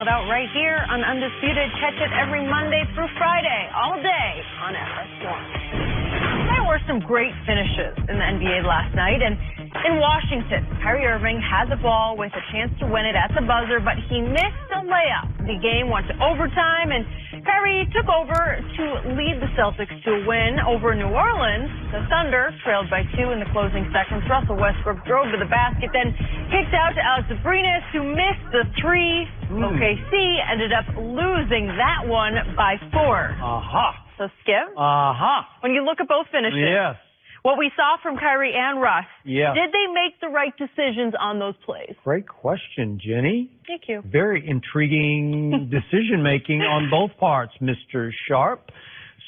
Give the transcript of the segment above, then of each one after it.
Out right here on Undisputed. Catch it every Monday through Friday, all day on FS1. There were some great finishes in the NBA last night, and in Washington, Kyrie Irving had the ball with a chance to win it at the buzzer, but he missed a layup. The game went to overtime, and Kyrie took over to lead the Celtics to a win over New Orleans. The Thunder trailed by 2 in the closing seconds. Russell Westbrook drove to the basket, then kicked out to Alex Abrinas, who missed the 3. OKC ended up losing that one by 4. So, Skip, when you look at both finishes, yes, what we saw from Kyrie and Russ, yes, did they make the right decisions on those plays? Great question, Jenny. Thank you. Very intriguing decision-making on both parts, Mr. Sharp.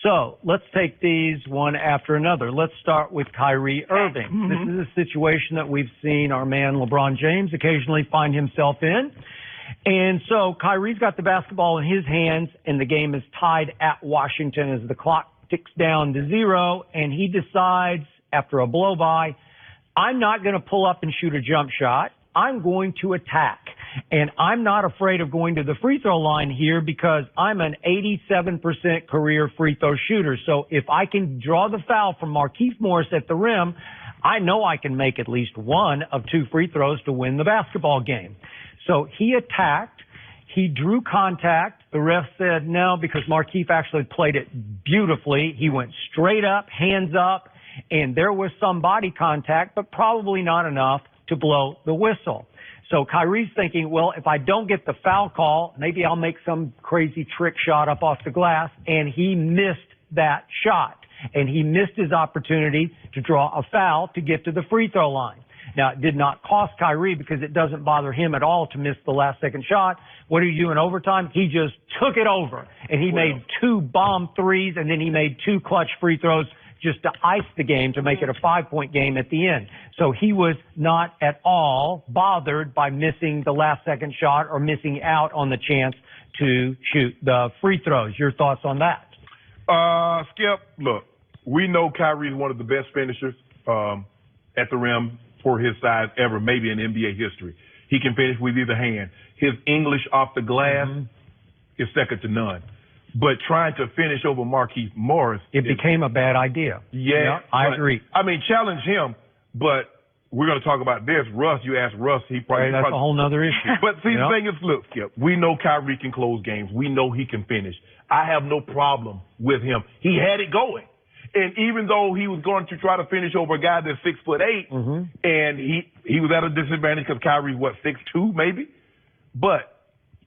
So let's take these one after another. Let's start with Kyrie Irving. This is a situation that we've seen our man LeBron James occasionally find himself in. And so Kyrie's got the basketball in his hands, and the game is tied at Washington as the clock ticks down to 0, and he decides after a blow-by, I'm not going to pull up and shoot a jump shot. I'm going to attack. And I'm not afraid of going to the free throw line here because I'm an 87% career free throw shooter. So if I can draw the foul from Markieff Morris at the rim, I know I can make at least one of 2 free throws to win the basketball game. So he attacked. He drew contact. The ref said no because Markieff actually played it beautifully. He went straight up, hands up, and there was some body contact, but probably not enough to blow the whistle. So Kyrie's thinking, well, if I don't get the foul call, maybe I'll make some crazy trick shot up off the glass, and he missed that shot. And he missed his opportunity to draw a foul to get to the free throw line. Now, it did not cost Kyrie because it doesn't bother him at all to miss the last-second shot. What did he do in overtime? He just took it over, and he made 2 bomb threes, and then he made 2 clutch free throws just to ice the game to make it a 5-point game at the end. So he was not at all bothered by missing the last-second shot or missing out on the chance to shoot the free throws. Your thoughts on that? Skip, look, we know Kyrie is one of the best finishers at the rim for his size ever, maybe in NBA history. He can finish with either hand. His English off the glass is second to none. But trying to finish over Markieff Morris, it became a bad idea. Yeah, I agree. I mean, challenge him, but we're going to talk about this. Russ, you asked Russ, he probably... That's a whole nother issue. But see, the thing is, look, Skip, we know Kyrie can close games. We know he can finish. I have no problem with him. He had it going. And even though he was going to try to finish over a guy that's 6'8", and he was at a disadvantage because Kyrie's, 6'2", maybe? But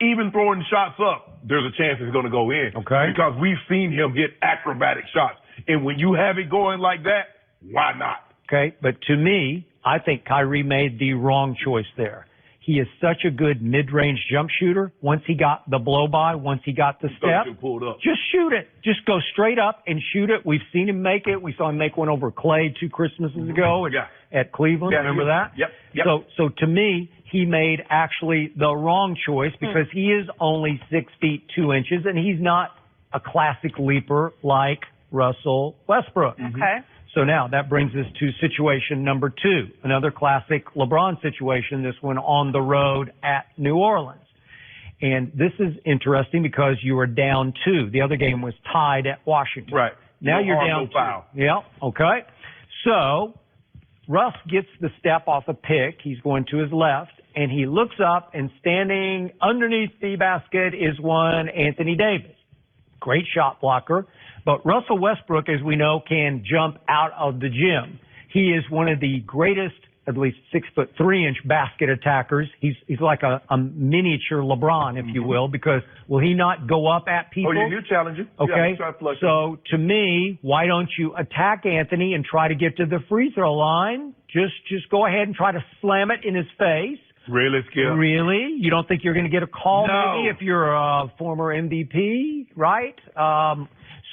even throwing shots up, there's a chance it's going to go in. Okay. Because we've seen him hit acrobatic shots. And when you have it going like that, why not? Okay, but to me, I think Kyrie made the wrong choice there. He is such a good mid-range jump shooter. Once he got the blow-by, once he got the step, just shoot it. Just go straight up and shoot it. We've seen him make it. We saw him make one over Clay 2 Christmases ago at Cleveland. Remember that? Yep. So to me, he made actually the wrong choice because he is only 6 feet 2 inches, and he's not a classic leaper like Russell Westbrook. Okay. So now that brings us to situation number 2, another classic LeBron situation, this one on the road at New Orleans. And this is interesting because you were down 2. The other game was tied at Washington. Right. Now you're down 2. Foul. Yeah, okay. So Russ gets the step off a pick. He's going to his left, and he looks up, and standing underneath the basket is one Anthony Davis. Great shot blocker. But Russell Westbrook, as we know, can jump out of the gym. He is one of the greatest, at least 6'3" basket attackers. He's like a miniature LeBron, if you will, because will he not go up at people? Oh, yeah, he'll challenge you. Okay. Yeah, so to me, why don't you attack Anthony and try to get to the free throw line? Just go ahead and try to slam it in his face. Really, Skip? Really? You don't think you're going to get a call maybe if you're a former MVP, right?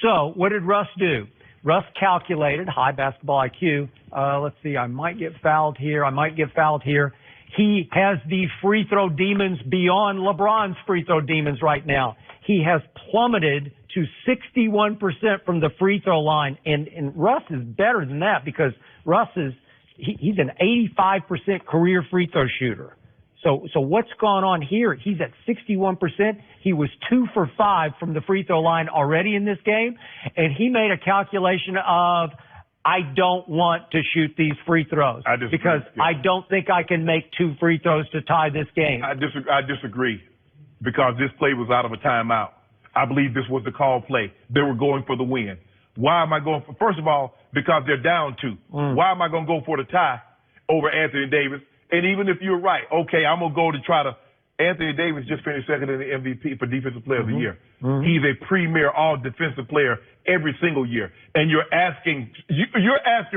So what did Russ do? Russ calculated, high basketball IQ. Let's see, I might get fouled here. He has the free throw demons beyond LeBron's free throw demons right now. He has plummeted to 61% from the free throw line. And Russ is better than that because Russ is, he's an 85% career free throw shooter. So what's gone on here? He's at 61%. He was 2 for 5 from the free throw line already in this game. And he made a calculation of, I don't want to shoot these free throws because I don't think I can make 2 free throws to tie this game. I disagree because this play was out of a timeout. I believe this was the call play. They were going for the win. Why am I going for, first of all, because they're down 2. Why am I going to go for the tie over Anthony Davis? And even if you're right, okay, I'm going to go to try to, Anthony Davis just finished second in the MVP for Defensive Player of the Year. He's a premier all-defensive player every single year. And you're asking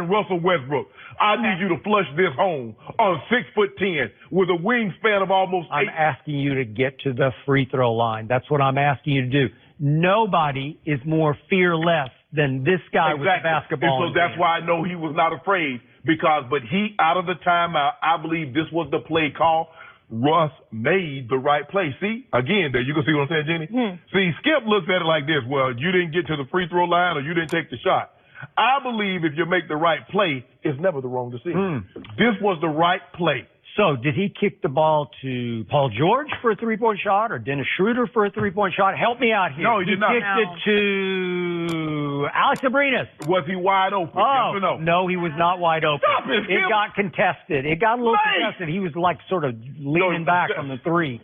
Russell Westbrook, I need you to flush this home on 6'10" with a wingspan of almost 8. I'm asking you to get to the free throw line. That's what I'm asking you to do. Nobody is more fearless than this guy with the basketball. And so that's why I know he was not afraid but he, out of the timeout, I believe this was the play call. Russ made the right play. See, again, there you can see what I'm saying, Jenny? See, Skip looks at it like this. Well, you didn't get to the free throw line or you didn't take the shot. I believe if you make the right play, it's never the wrong decision. This was the right play. So did he kick the ball to Paul George for a three-point shot or Dennis Schroeder for a three-point shot? Help me out here. No, he did not. He kicked it to Alex Abrinas. Was he wide open? Oh, yes or no? No, he was not wide open. Stop it, It got contested. It got a little contested. He was like sort of leaning back on the 3.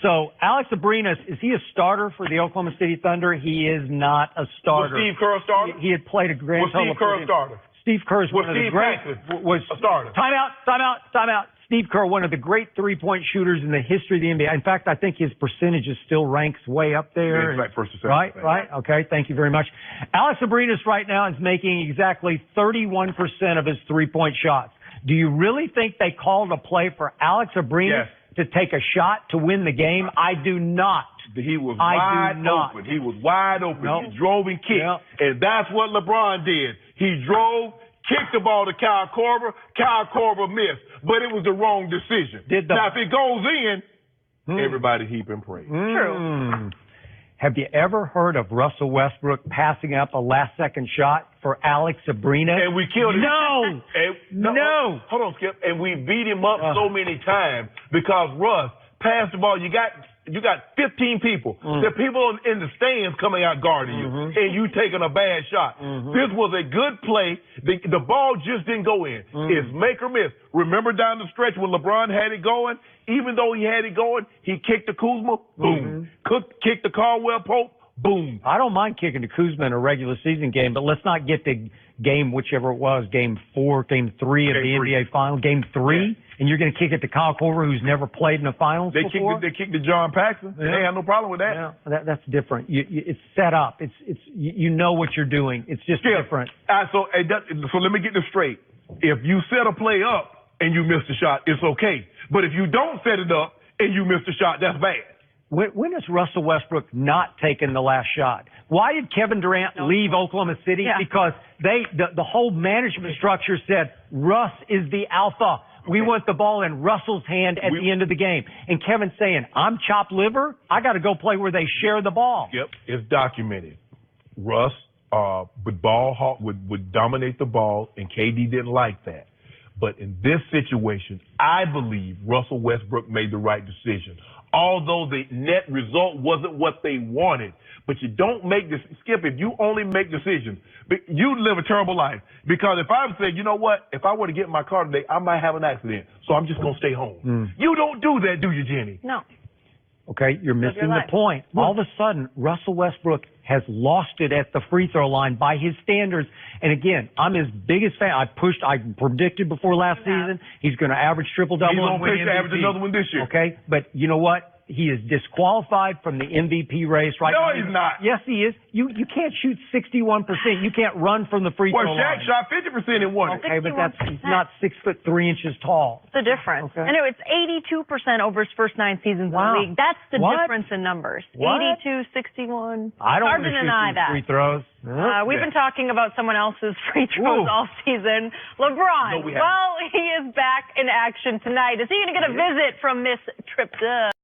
So Alex Abrinas, is he a starter for the Oklahoma City Thunder? He is not a starter. Was Steve Kerr a starter? He had played a grand total. Was Steve Kerr a starter? Steve Kerr is one of the great. Was a starter? Timeout. Steve Kerr, one of the great three-point shooters in the history of the NBA. In fact, I think his percentages still ranks way up there. Yeah, first or second. Right. Okay, thank you very much. Alex Abrinas right now is making exactly 31% of his three-point shots. Do you really think they called a play for Alex Abrinas to take a shot to win the game? I do not. He was wide open. He was wide open. He drove and kicked. And that's what LeBron did. He drove, kicked the ball to Kyle Korver. Kyle Korver missed, but it was the wrong decision. Now, if it goes in, everybody heap and praise. True. Have you ever heard of Russell Westbrook passing up a last-second shot for Alex Abrinas? And we killed him. No. Hold on, Skip. And we beat him up so many times because Russ passed the ball. You got 15 people. There are people in the stands coming out guarding you, and you taking a bad shot. This was a good play. The ball just didn't go in. It's make or miss. Remember down the stretch when LeBron had it going? Even though he had it going, he kicked the Kuzma, boom. Kicked the Caldwell Pope, boom. I don't mind kicking the Kuzma in a regular season game, but let's not get to game, whichever it was, game 4, game 3 of the NBA Finals, game 3, and you're going to kick it to Kyle Korver, who's never played in the finals before? They kicked to John Paxson. They had no problem with that. Yeah, that's different. It's set up. You know what you're doing. It's just different. So let me get this straight. If you set a play up and you miss the shot, it's okay. But if you don't set it up and you miss the shot, that's bad. When has Russell Westbrook not taken the last shot? Why did Kevin Durant leave Oklahoma City? Because the whole management structure said, Russ is the alpha. We want the ball in Russell's hand at the end of the game. And Kevin's saying, I'm chopped liver. I got to go play where they share the ball. Yep, it's documented. Russ would dominate the ball, and KD didn't like that. But in this situation, I believe Russell Westbrook made the right decision. Although the net result wasn't what they wanted. But you don't make this, Skip, if you only make decisions, you live a terrible life. Because if I said, you know what, if I were to get in my car today, I might have an accident. So I'm just going to stay home. You don't do that, do you, Jenny? No. Okay, you're missing the point. All of a sudden, Russell Westbrook has lost it at the free throw line by his standards. And again, I'm his biggest fan. I predicted before last season he's going to average triple-double. He's going to average another one this year. Okay, but you know what? He is disqualified from the MVP race right now. No, he's not. Yes, he is. You can't shoot 61%. You can't run from the free throw line. Well, Shaq shot 50% and won it. Okay, but he's not 6'3" tall. It's the difference. Okay. And it's 82% over his first 9 seasons in the league. That's the difference in numbers. 82, 61. I don't Hard to deny that. Free throws. We've been talking about someone else's free throws all season. LeBron. No, we haven't. Well, he is back in action tonight. Is he going to get a visit from Miss Trip?